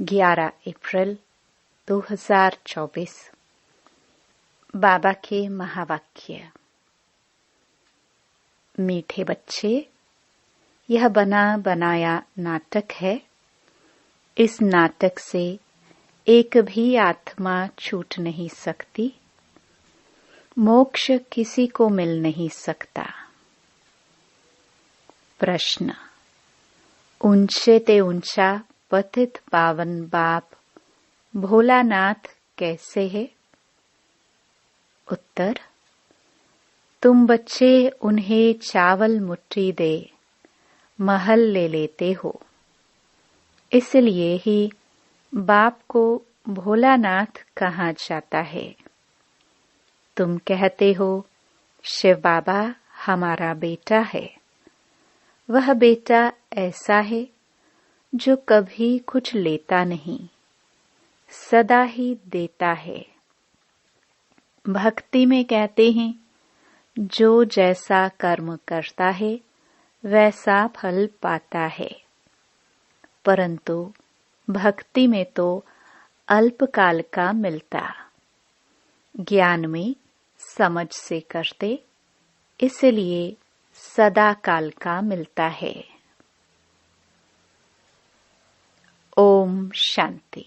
11 अप्रैल 2024। बाबा के महावाक्य। मीठे बच्चे, यह बना बनाया नाटक है। इस नाटक से एक भी आत्मा छूट नहीं सकती। मोक्ष किसी को मिल नहीं सकता। प्रश्न। ऊंचे ते ऊंचा पतित पावन बाप भोलानाथ कैसे है? उत्तर। तुम बच्चे उन्हें चावल मुट्ठी दे महल ले लेते हो, इसलिए ही बाप को भोलानाथ कहा जाता है। तुम कहते हो शिव बाबा हमारा बेटा है। वह बेटा ऐसा है जो कभी कुछ लेता नहीं, सदा ही देता है। भक्ति में कहते हैं जो जैसा कर्म करता है वैसा फल पाता है, परंतु भक्ति में तो अल्पकाल का मिलता। ज्ञान में समझ से करते, इसलिए सदा काल का मिलता है। ओम शांति।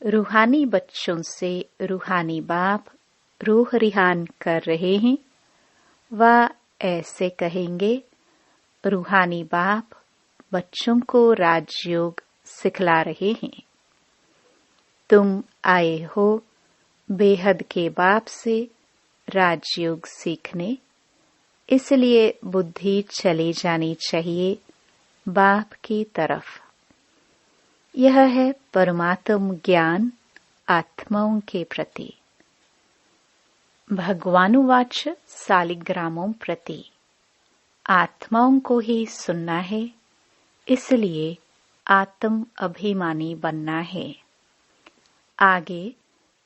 रूहानी बच्चों से रूहानी बाप रूह रिहान कर रहे हैं। वह ऐसे कहेंगे, रूहानी बाप बच्चों को राजयोग सिखला रहे हैं। तुम आए हो बेहद के बाप से राजयोग सीखने, इसलिए बुद्धि चली जानी चाहिए बाप की तरफ। यह है परमात्म ज्ञान आत्माओं के प्रति। भगवानुवाच सालिग्रामों प्रति। आत्माओं को ही सुनना है, इसलिए आत्म अभिमानी बनना है। आगे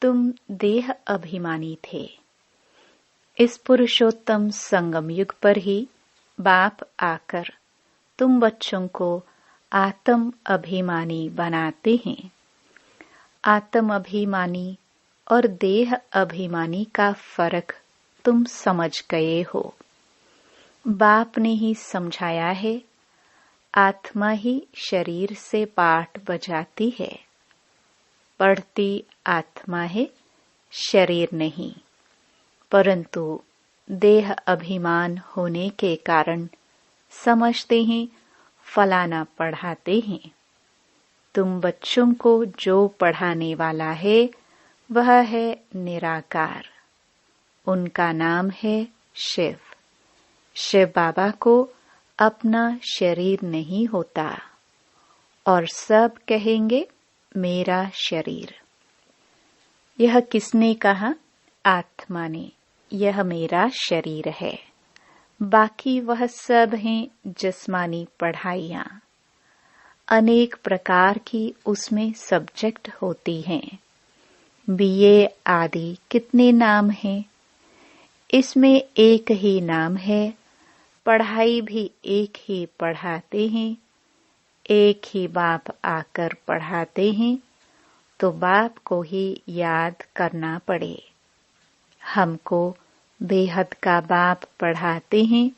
तुम देह अभिमानी थे। इस पुरुषोत्तम संगम युग पर ही बाप आकर तुम बच्चों को आत्म अभिमानी बनाते हैं। आत्म अभिमानी और देह अभिमानी का फर्क तुम समझ गए हो। बाप ने ही समझाया है, आत्मा ही शरीर से पाठ बजाती है। पढ़ती आत्मा है, शरीर नहीं। परंतु देह अभिमान होने के कारण समझते हैं फलाना पढ़ाते हैं। तुम बच्चों को जो पढ़ाने वाला है वह है निराकार। उनका नाम है शिव। शिव बाबा को अपना शरीर नहीं होता और सब कहेंगे मेरा शरीर। यह किसने कहा? आत्मा ने। यह मेरा शरीर है। बाकी वह सब हैं जिस्मानी पढ़ाइयाँ। अनेक प्रकार की उसमें सब्जेक्ट होती हैं। बीए आदि कितने नाम हैं? इसमें एक ही नाम है। पढ़ाई भी एक ही पढ़ाते हैं। एक ही बाप आकर पढ़ाते हैं, तो बाप को ही याद करना पड़े। हमको बेहद का बाप पढ़ाते हैं।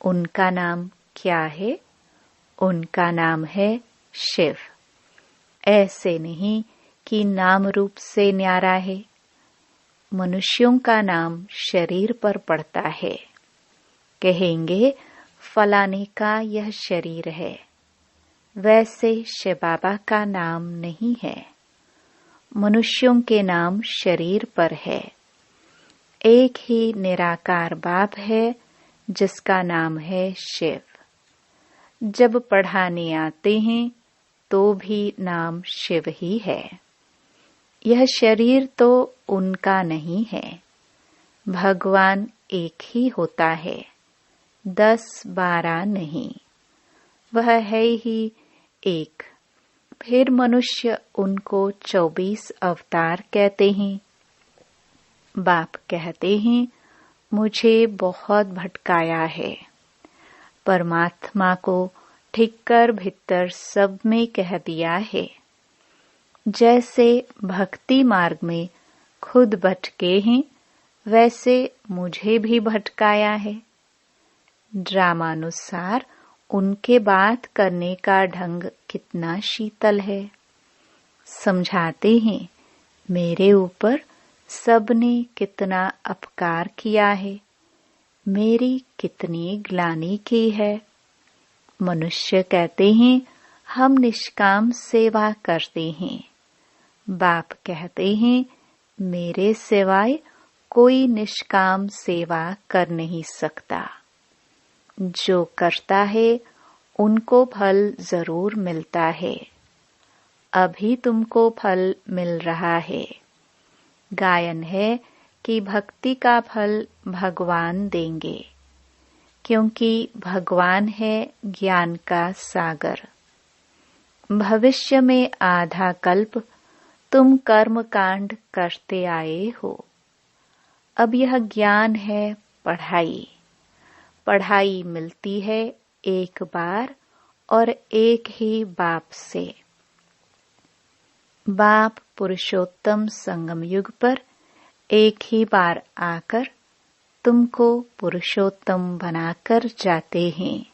उनका नाम क्या है? उनका नाम है शिव। ऐसे नहीं कि नाम रूप से न्यारा है। मनुष्यों का नाम शरीर पर पड़ता है। कहेंगे फलाने का यह शरीर है। वैसे शिव बाबा का नाम नहीं है। मनुष्यों के नाम शरीर पर है। एक ही निराकार बाप है जिसका नाम है शिव। जब पढ़ाने आते हैं तो भी नाम शिव ही है। यह शरीर तो उनका नहीं है। भगवान एक ही होता है, 10-12 नहीं। वह है ही एक। फिर मनुष्य उनको 24 अवतार कहते हैं। बाप कहते हैं मुझे बहुत भटकाया है। परमात्मा को ठीक कर भीतर सब में कह दिया है। जैसे भक्ति मार्ग में खुद भटके हैं, वैसे मुझे भी भटकाया है। ड्रामानुसार उनके बात करने का ढंग कितना शीतल है। समझाते हैं मेरे ऊपर सबने कितना अपकार किया है, मेरी कितनी ग्लानि की है। मनुष्य कहते हैं हम निष्काम सेवा करते हैं। बाप कहते हैं मेरे सिवाय कोई निष्काम सेवा कर नहीं सकता। जो करता है उनको फल जरूर मिलता है। अभी तुमको फल मिल रहा है। गायन है कि भक्ति का फल भगवान देंगे, क्योंकि भगवान है ज्ञान का सागर। भविष्य में आधा कल्प तुम कर्म कांड करते आए हो। अब यह ज्ञान है पढ़ाई। पढ़ाई मिलती है एक बार और एक ही बाप से। बाप पुरुषोत्तम संगम युग पर एक ही बार आकर तुमको पुरुषोत्तम बनाकर जाते हैं।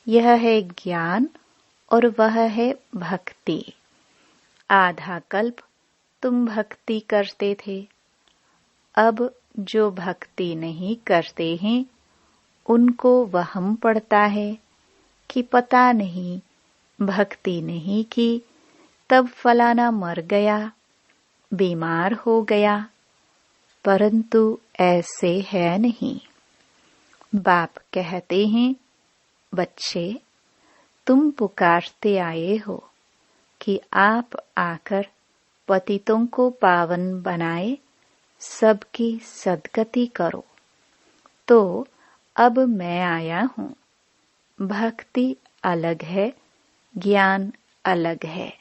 यह है ज्ञान और वह है भक्ति। आधा कल्प तुम भक्ति करते थे। अब जो भक्ति नहीं करते हैं उनको वहम पड़ता है कि पता नहीं भक्ति नहीं की तब फलाना मर गया, बीमार हो गया, परंतु ऐसे है नहीं। बाप कहते हैं बच्चे तुम पुकारते आए हो कि आप आकर पतितों को पावन बनाए, सबकी सद्गति करो। तो अब मैं आया हूँ। भक्ति अलग है, ज्ञान अलग है।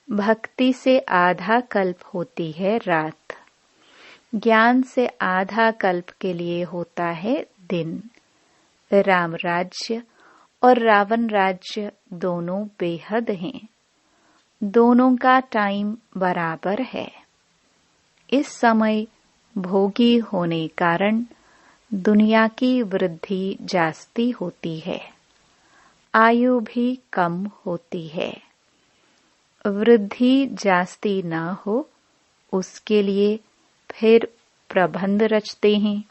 भक्ति से आधा कल्प होती है रात, ज्ञान से आधा कल्प के लिए होता है दिन। राम राज्य और रावण राज्य दोनों बेहद हैं। दोनों का टाइम बराबर है। इस समय भोगी होने कारण दुनिया की वृद्धि जास्ती होती है, आयु भी कम होती है। वृद्धि जास्ती न हो उसके लिए फिर प्रबंध रचते हैं।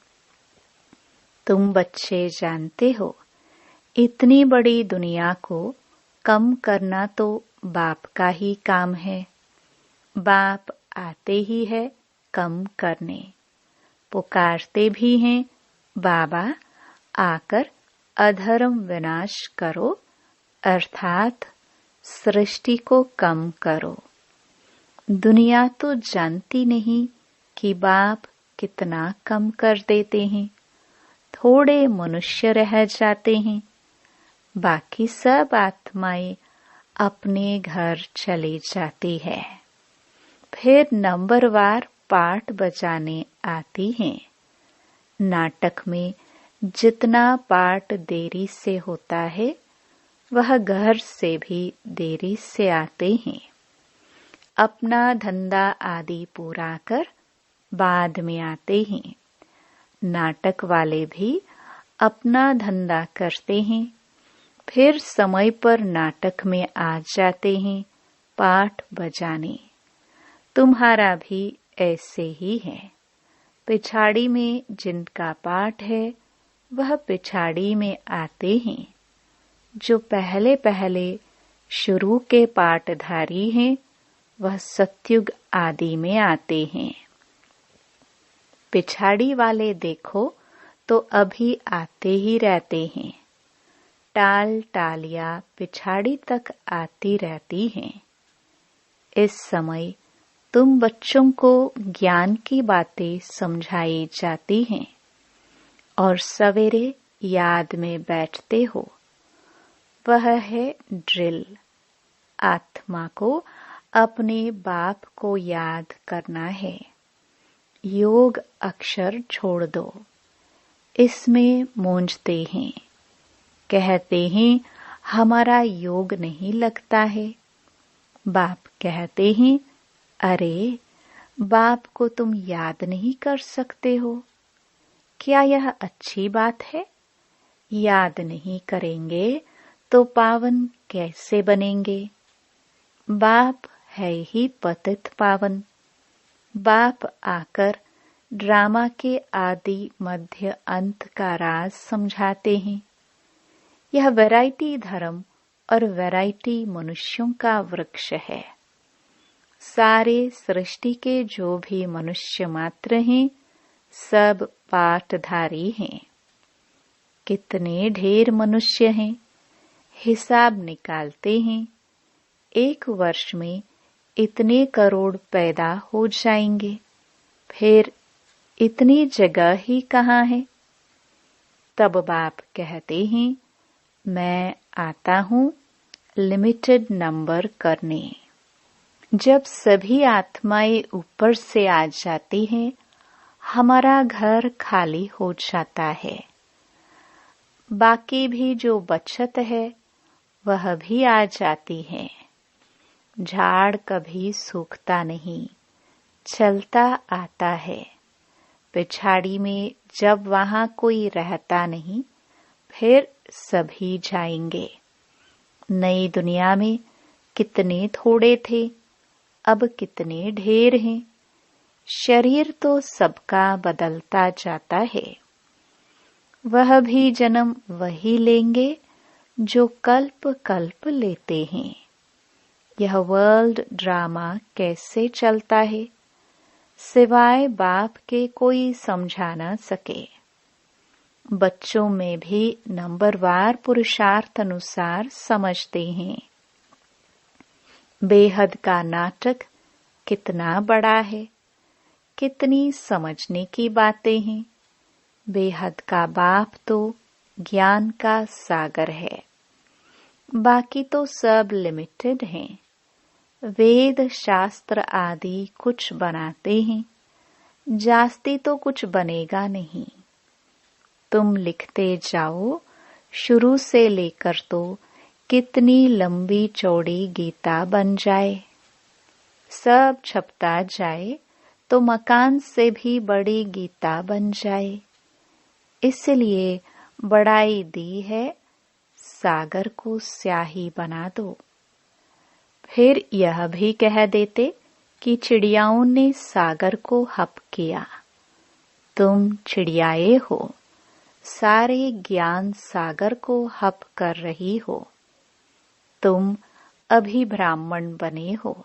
तुम बच्चे जानते हो इतनी बड़ी दुनिया को कम करना तो बाप का ही काम है। बाप आते ही है कम करने, पुकारते भी हैं बाबा आकर अधर्म विनाश करो, अर्थात सृष्टि को कम करो। दुनिया तो जानती नहीं कि बाप कितना कम कर देते हैं। थोड़े मनुष्य रह जाते हैं, बाकी सब आत्माएं अपने घर चले जाती है। फिर नंबरवार पाठ बजाने आती हैं। नाटक में जितना पाठ देरी से होता है वह घर से भी देरी से आते हैं। अपना धंधा आदि पूरा कर बाद में आते हैं। नाटक वाले भी अपना धंधा करते हैं, फिर समय पर नाटक में आ जाते हैं पाठ बजाने। तुम्हारा भी ऐसे ही है। पिछाड़ी में जिनका पाठ है वह पिछाड़ी में आते हैं। जो पहले पहले शुरू के पाठधारी हैं वह सतयुग आदि में आते हैं। पिछाड़ी वाले देखो तो अभी आते ही रहते हैं। टाल टालियां पिछाड़ी तक आती रहती हैं। इस समय तुम बच्चों को ज्ञान की बातें समझाई जाती हैं और सवेरे याद में बैठते हो। वह है ड्रिल। आत्मा को अपने बाप को याद करना है। योग अक्षर छोड़ दो, इसमें मूंझते हैं। कहते हैं हमारा योग नहीं लगता है। बाप कहते हैं, अरे बाप को तुम याद नहीं कर सकते हो। क्या यह अच्छी बात है? याद नहीं करेंगे तो पावन कैसे बनेंगे? बाप है ही पतित पावन। बाप आकर ड्रामा के आदि मध्य अंत का राज समझाते हैं। यह वैरायटी धर्म और वैरायटी मनुष्यों का वृक्ष है। सारे सृष्टि के जो भी मनुष्य मात्र हैं, सब पाठधारी हैं। कितने ढेर मनुष्य हैं, हिसाब निकालते हैं। 1 वर्ष में इतने करोड़ पैदा हो जाएंगे, फिर इतनी जगह ही कहाँ है? तब बाप कहते हैं, मैं आता हूँ लिमिटेड नंबर करने। जब सभी आत्माएं ऊपर से आ जाती हैं, हमारा घर खाली हो जाता है। बाकी भी जो बचत है वह भी आ जाती है। झाड़ कभी सूखता नहीं, चलता आता है। पिछाड़ी में जब वहां कोई रहता नहीं, फिर सभी जाएंगे। नई दुनिया में कितने थोड़े थे, अब कितने ढेर हैं। शरीर तो सबका बदलता जाता है। वह भी जन्म वही लेंगे जो कल्प कल्प लेते हैं। यह वर्ल्ड ड्रामा कैसे चलता है, सिवाय बाप के कोई समझा न सके। बच्चों में भी नंबरवार पुरुषार्थ अनुसार समझते हैं। बेहद का नाटक कितना बड़ा है, कितनी समझने की बातें हैं। बेहद का बाप तो ज्ञान का सागर है। बाकी तो सब लिमिटेड हैं। वेद शास्त्र आदि कुछ बनाते हैं, जास्ती तो कुछ बनेगा नहीं। तुम लिखते जाओ, शुरू से लेकर तो कितनी लंबी चौड़ी गीता बन जाए। सब छपता जाए तो मकान से भी बड़ी गीता बन जाए। इसलिए बड़ाई दी है, सागर को स्याही बना दो। फिर यह भी कह देते कि चिड़ियाओं ने सागर को हप किया। तुम चिड़ियाए हो, सारे ज्ञान सागर को हप कर रही हो। तुम अभी ब्राह्मण बने हो,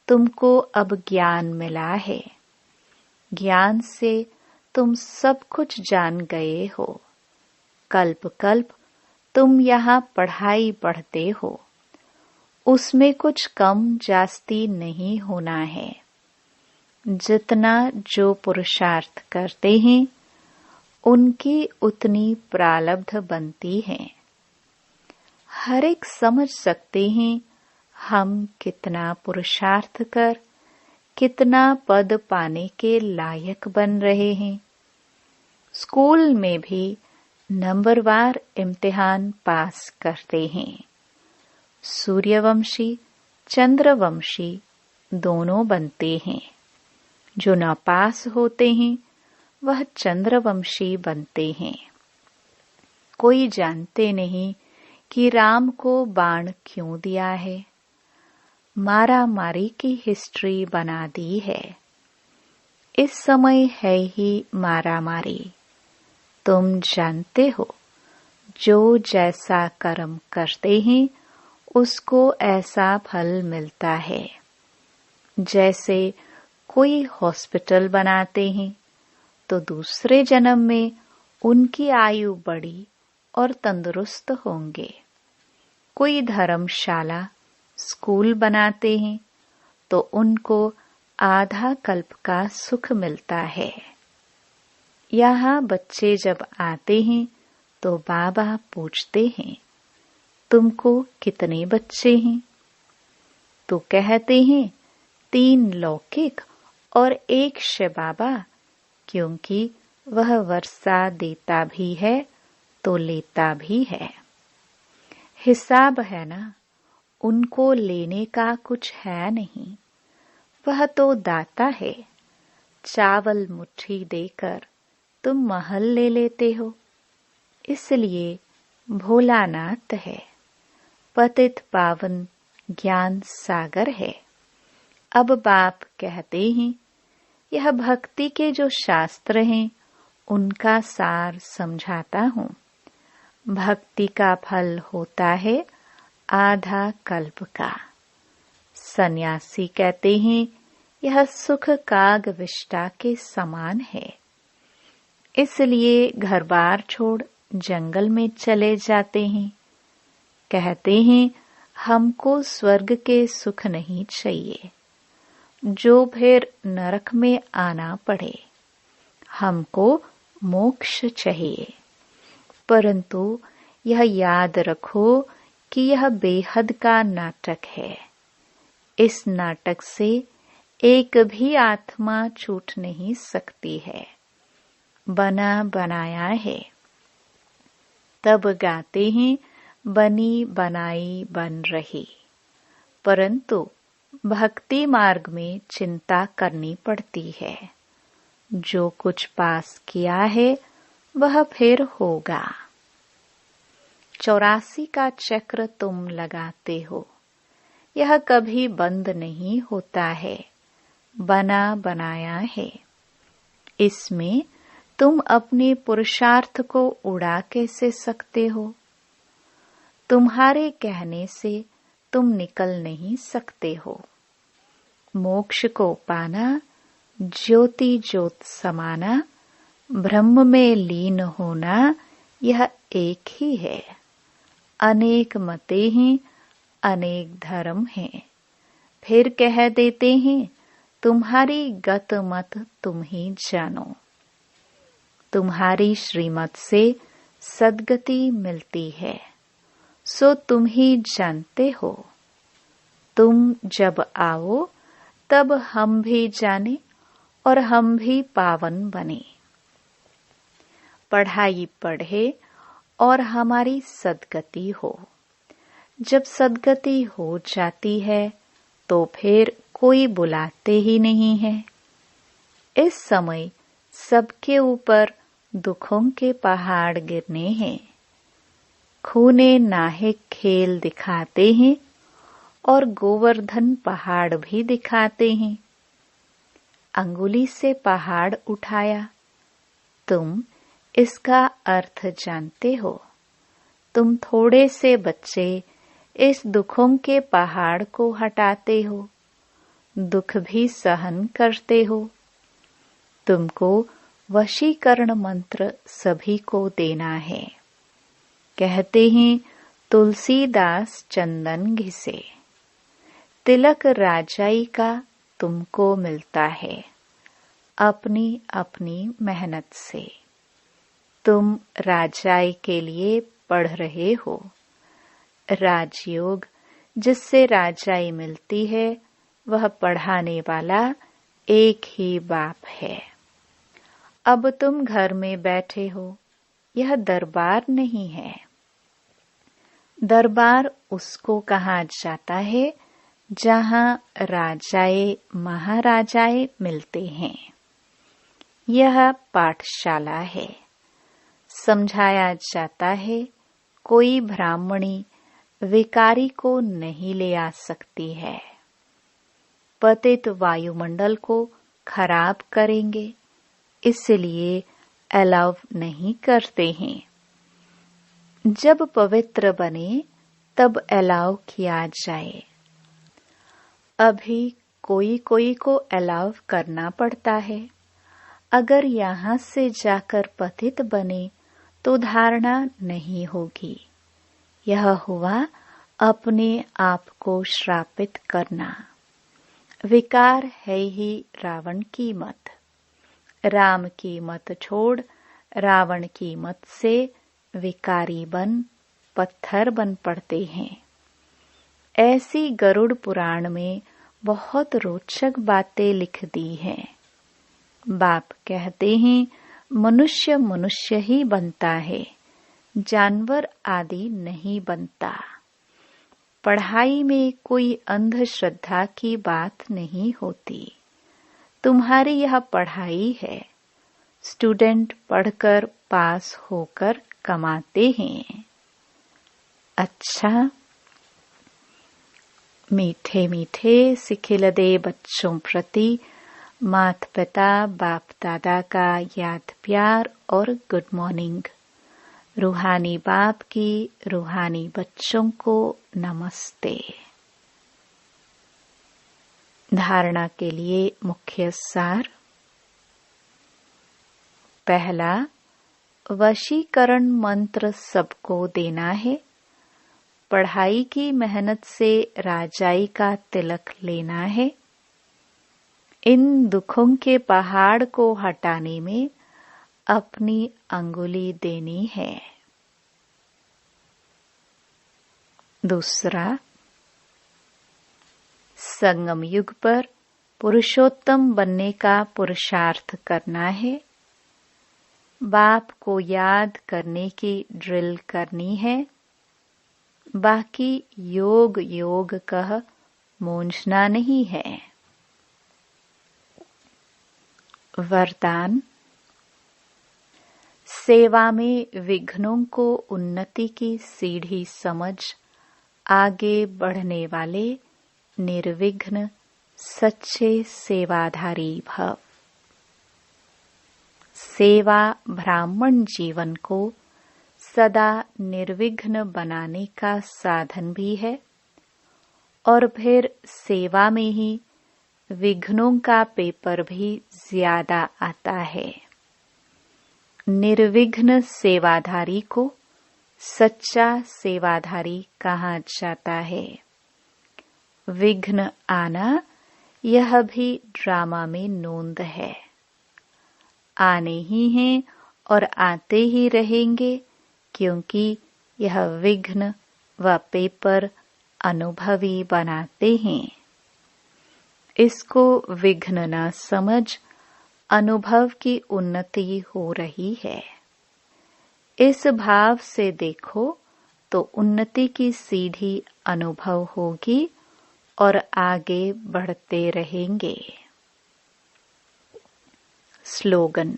तुमको अब ज्ञान मिला है। ज्ञान से तुम सब कुछ जान गए हो। कल्प कल्प तुम यहाँ पढ़ाई पढ़ते हो, उसमें कुछ कम जास्ती नहीं होना है। जितना जो पुरुषार्थ करते हैं, उनकी उतनी प्रारब्ध बनती है। हर एक समझ सकते हैं हम कितना पुरुषार्थ कर कितना पद पाने के लायक बन रहे हैं। स्कूल में भी नंबरवार इम्तिहान पास करते हैं। सूर्यवंशी चंद्रवंशी दोनों बनते हैं। जो न पास होते हैं वह चंद्रवंशी बनते हैं। कोई जानते नहीं कि राम को बाण क्यों दिया है। मारा मारी की हिस्ट्री बना दी है। इस समय है ही मारा मारी। तुम जानते हो, जो जैसा कर्म करते हैं उसको ऐसा फल मिलता है। जैसे कोई हॉस्पिटल बनाते हैं तो दूसरे जन्म में उनकी आयु बढ़ी और तंदुरुस्त होंगे। कोई धर्मशाला स्कूल बनाते हैं तो उनको आधा कल्प का सुख मिलता है। यहाँ बच्चे जब आते हैं तो बाबा पूछते हैं, तुमको कितने बच्चे हैं? तो कहते हैं 3 लौकिक और 1 शिव बाबा, क्योंकि वह वर्षा देता भी है तो लेता भी है। हिसाब है ना, उनको लेने का कुछ है नहीं, वह तो दाता है। चावल मुट्ठी देकर तुम महल ले लेते हो, इसलिए भोलानाथ है। पतित पावन ज्ञान सागर है। अब बाप कहते हैं, यह भक्ति के जो शास्त्र हैं उनका सार समझाता हूँ। भक्ति का फल होता है आधा कल्प का। सन्यासी कहते हैं, यह सुख काग विष्टा के समान है, इसलिए घर बार छोड़ जंगल में चले जाते हैं। कहते हैं, हमको स्वर्ग के सुख नहीं चाहिए, जो फिर नरक में आना पड़े। हमको मोक्ष चाहिए। परंतु यह याद रखो कि यह बेहद का नाटक है। इस नाटक से एक भी आत्मा छूट नहीं सकती है। बना बनाया है। तब गाते हैं, बनी बनाई बन रही। परंतु भक्ति मार्ग में चिंता करनी पड़ती है। जो कुछ पास किया है वह फिर होगा। 84 का चक्र तुम लगाते हो, यह कभी बंद नहीं होता है, बना बनाया है। इसमें तुम अपने पुरुषार्थ को उड़ा कैसे सकते हो? तुम्हारे कहने से तुम निकल नहीं सकते हो। मोक्ष को पाना, ज्योति ज्योत समाना, ब्रह्म में लीन होना, यह एक ही है। अनेक मतें हैं, अनेक धर्म हैं। फिर कह देते हैं, तुम्हारी गत मत तुम ही जानो। तुम्हारी श्रीमत से सद्गति मिलती है, सो तुम ही जानते हो। तुम जब आओ तब हम भी जाने और हम भी पावन बने। पढ़ाई पढ़े और हमारी सद्गति हो। जब सद्गति हो जाती है तो फिर कोई बुलाते ही नहीं है। इस समय सबके ऊपर दुखों के पहाड़ गिरने हैं। खूने नाहिक खेल दिखाते हैं और गोवर्धन पहाड़ भी दिखाते हैं। अंगुली से पहाड़ उठाया, तुम इसका अर्थ जानते हो। तुम थोड़े से बच्चे इस दुखों के पहाड़ को हटाते हो, दुख भी सहन करते हो। तुमको वशीकरण मंत्र सभी को देना है। कहते हैं, तुलसीदास चंदन घिसे। तिलक राजाई का तुमको मिलता है अपनी अपनी मेहनत से। तुम राजाई के लिए पढ़ रहे हो। राजयोग जिससे राजाई मिलती है, वह पढ़ाने वाला एक ही बाप है। अब तुम घर में बैठे हो, यह दरबार नहीं है। दरबार उसको कहा जाता है जहाँ राजाए महाराजाए मिलते हैं। यह पाठशाला है। समझाया जाता है, कोई ब्राह्मणी विकारी को नहीं ले आ सकती है। पतित वायुमंडल को खराब करेंगे, इसलिए अलाव नहीं करते हैं। जब पवित्र बने तब अलाव किया जाए। अभी कोई कोई को अलाव करना पड़ता है। अगर यहाँ से जाकर पतित बने तो धारणा नहीं होगी। यह हुआ अपने आप को श्रापित करना। विकार है ही रावण की मत। राम की मत छोड़ रावण की मत से विकारी बन पत्थर बन पड़ते हैं। ऐसी गरुड़ पुराण में बहुत रोचक बातें लिख दी हैं। बाप कहते हैं, मनुष्य मनुष्य ही बनता है, जानवर आदि नहीं बनता। पढ़ाई में कोई अंधश्रद्धा की बात नहीं होती। तुम्हारी यह पढ़ाई है। स्टूडेंट पढ़कर पास होकर कमाते हैं। अच्छा, मीठे मीठे सिखिलदे बच्चों प्रति माता पिता बाप दादा का याद प्यार और गुड मॉर्निंग। रूहानी बाप की रूहानी बच्चों को नमस्ते। धारणा के लिए मुख्य सार। पहला, वशीकरण मंत्र सबको देना है। पढ़ाई की मेहनत से राजाई का तिलक लेना है। इन दुखों के पहाड़ को हटाने में अपनी अंगुली देनी है। दूसरा, संगम युग पर पुरुषोत्तम बनने का पुरुषार्थ करना है। बाप को याद करने की ड्रिल करनी है। बाकी योग योग कह मूंझना नहीं है। वरदान। सेवा में विघ्नों को उन्नति की सीढ़ी समझ आगे बढ़ने वाले निर्विघ्न सच्चे सेवाधारी भव। सेवा ब्राह्मण जीवन को सदा निर्विघ्न बनाने का साधन भी है और फिर सेवा में ही विघ्नों का पेपर भी ज्यादा आता है। निर्विघ्न सेवाधारी को सच्चा सेवाधारी कहा जाता है। विघ्न आना यह भी ड्रामा में नोंद है। आने ही हैं और आते ही रहेंगे, क्योंकि यह विघ्न व पेपर अनुभवी बनाते हैं। इसको विघ्न न समझ अनुभव की उन्नति हो रही है। इस भाव से देखो तो उन्नति की सीढ़ी अनुभव होगी और आगे बढ़ते रहेंगे। स्लोगन।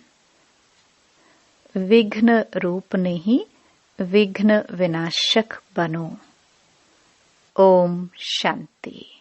विघ्न रूप नहीं, विघ्न विनाशक बनो। ओम शांति।